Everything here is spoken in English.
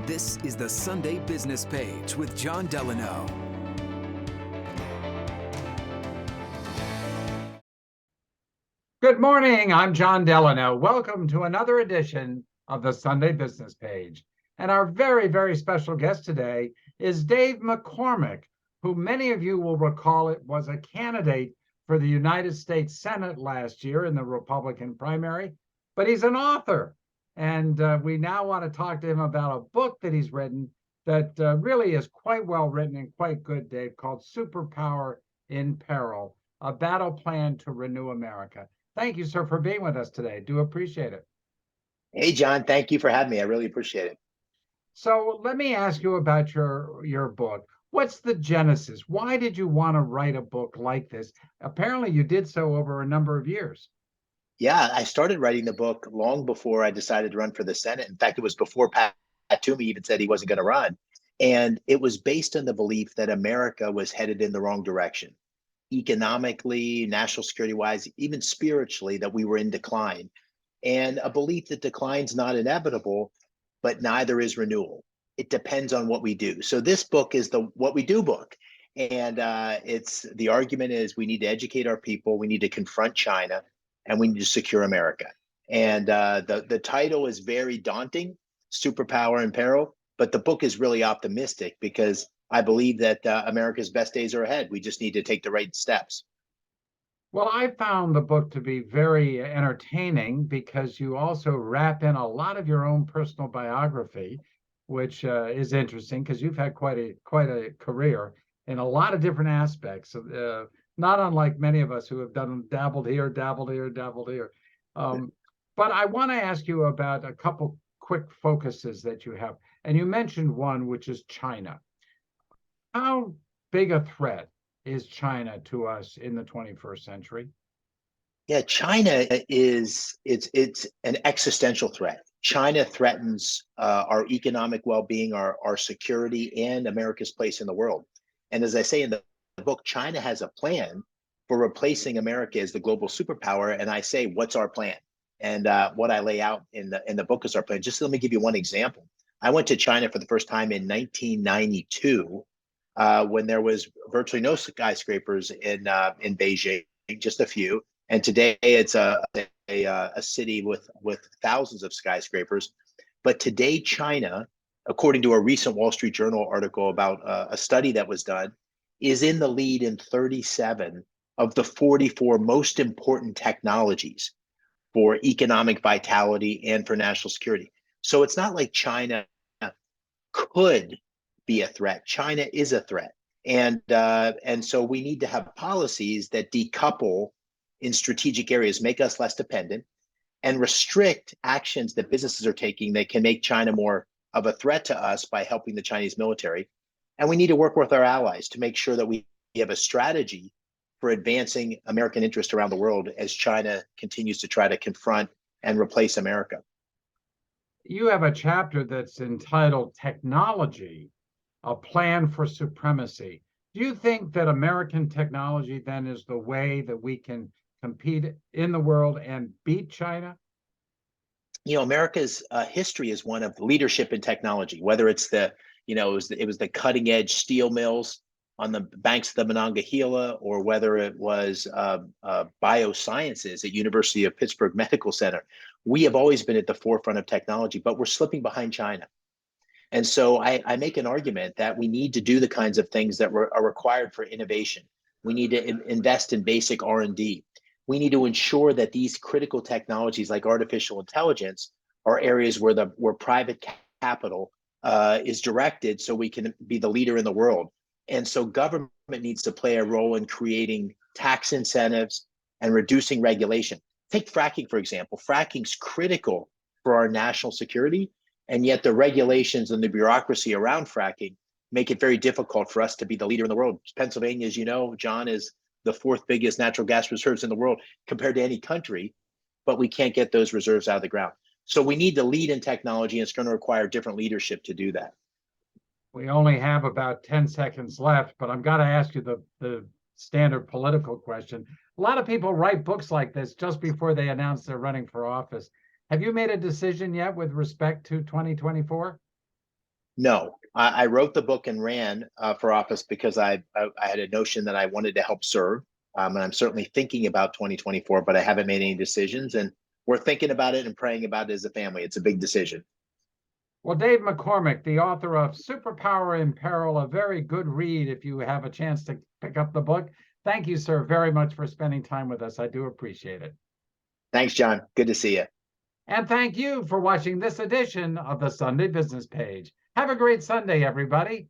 This is the Sunday Business Page with Jon Delano. Good morning, I'm Jon Delano. Welcome to another edition of the Sunday Business Page. And our very, very special guest today is Dave McCormick, who many of you will recall it was a candidate for the United States Senate last year in the Republican primary, but he's an author. And we now want to talk to him about a book that he's written that really is quite well written and quite good, Dave, called Superpower in Peril, a battle plan to renew America. Thank you, sir, for being with us today. Do appreciate it. Hey, John, thank you for having me. I really appreciate it. So let me ask you about your book. What's the genesis? Why did you want to write a book like this? Apparently, you did so over a number of years. Yeah, I started writing the book long before I decided to run for the Senate. In fact, it was before Pat Toomey even said he wasn't going to run. And it was based on the belief that America was headed in the wrong direction, economically, national security wise, even spiritually, that we were in decline. And a belief that decline's not inevitable, but neither is renewal. It depends on what we do. So this book is the What We Do book. And it's the argument is we need to educate our people, we need to confront China, and we need to secure America. And the title is very daunting, Superpower in Peril, but the book is really optimistic because I believe that America's best days are ahead. We just need to take the right steps. Well, I found the book to be very entertaining because you also wrap in a lot of your own personal biography, which is interesting because you've had quite a career in a lot of different aspects. Not unlike many of us who have dabbled here, dabbled here, dabbled here. But I want to ask you about a couple quick focuses that you have, and you mentioned one, which is China. How big a threat is China to us in the 21st century? Yeah, China is it's an existential threat. China threatens our economic well-being, our security, and America's place in the world. And as I say in the book, China has a plan for replacing America as the global superpower. And I say, what's our plan? And what I lay out in the book is our plan. Just let me give you one example. I went to China for the first time in 1992, when there was virtually no skyscrapers in Beijing, just a few. And today it's a city with thousands of skyscrapers. But today, China, according to a recent Wall Street Journal article about a study that was done, is in the lead in 37 of the 44 most important technologies for economic vitality and for national security. So it's not like China could be a threat. China is a threat. And so we need to have policies that decouple in strategic areas, make us less dependent, and restrict actions that businesses are taking that can make China more of a threat to us by helping the Chinese military. And we need to work with our allies to make sure that we have a strategy for advancing American interest around the world as China continues to try to confront and replace America. You have a chapter that's entitled Technology, a Plan for Supremacy. Do you think that American technology then is the way that we can compete in the world and beat China? You know, America's history is one of leadership in technology, whether it's it was the cutting edge steel mills on the banks of the Monongahela, or whether it was biosciences at University of Pittsburgh Medical Center. We have always been at the forefront of technology, but we're slipping behind China. And so I make an argument that we need to do the kinds of things that are required for innovation. We need to invest in basic R&D. We need to ensure that these critical technologies like artificial intelligence are areas where private capital is directed so we can be the leader in the world. And so government needs to play a role in creating tax incentives and reducing regulation. Take fracking, for example. Fracking's critical for our national security, and yet the regulations and the bureaucracy around fracking make it very difficult for us to be the leader in the world. Pennsylvania, as you know, John, is the fourth biggest natural gas reserves in the world compared to any country, but we can't get those reserves out of the ground. So we need to lead in technology, and it's going to require different leadership to do that. We only have about 10 seconds left, but I've got to ask you the standard political question. A lot of people write books like this just before they announce they're running for office. Have you made a decision yet with respect to 2024? No, I wrote the book and ran for office because I had a notion that I wanted to help serve. And I'm certainly thinking about 2024, but I haven't made any decisions. And we're thinking about it and praying about it as a family. It's a big decision. Well, Dave McCormick, the author of Superpower in Peril, a very good read if you have a chance to pick up the book. Thank you, sir, very much for spending time with us. I do appreciate it. Thanks, John. Good to see you. And thank you for watching this edition of the Sunday Business Page. Have a great Sunday, everybody.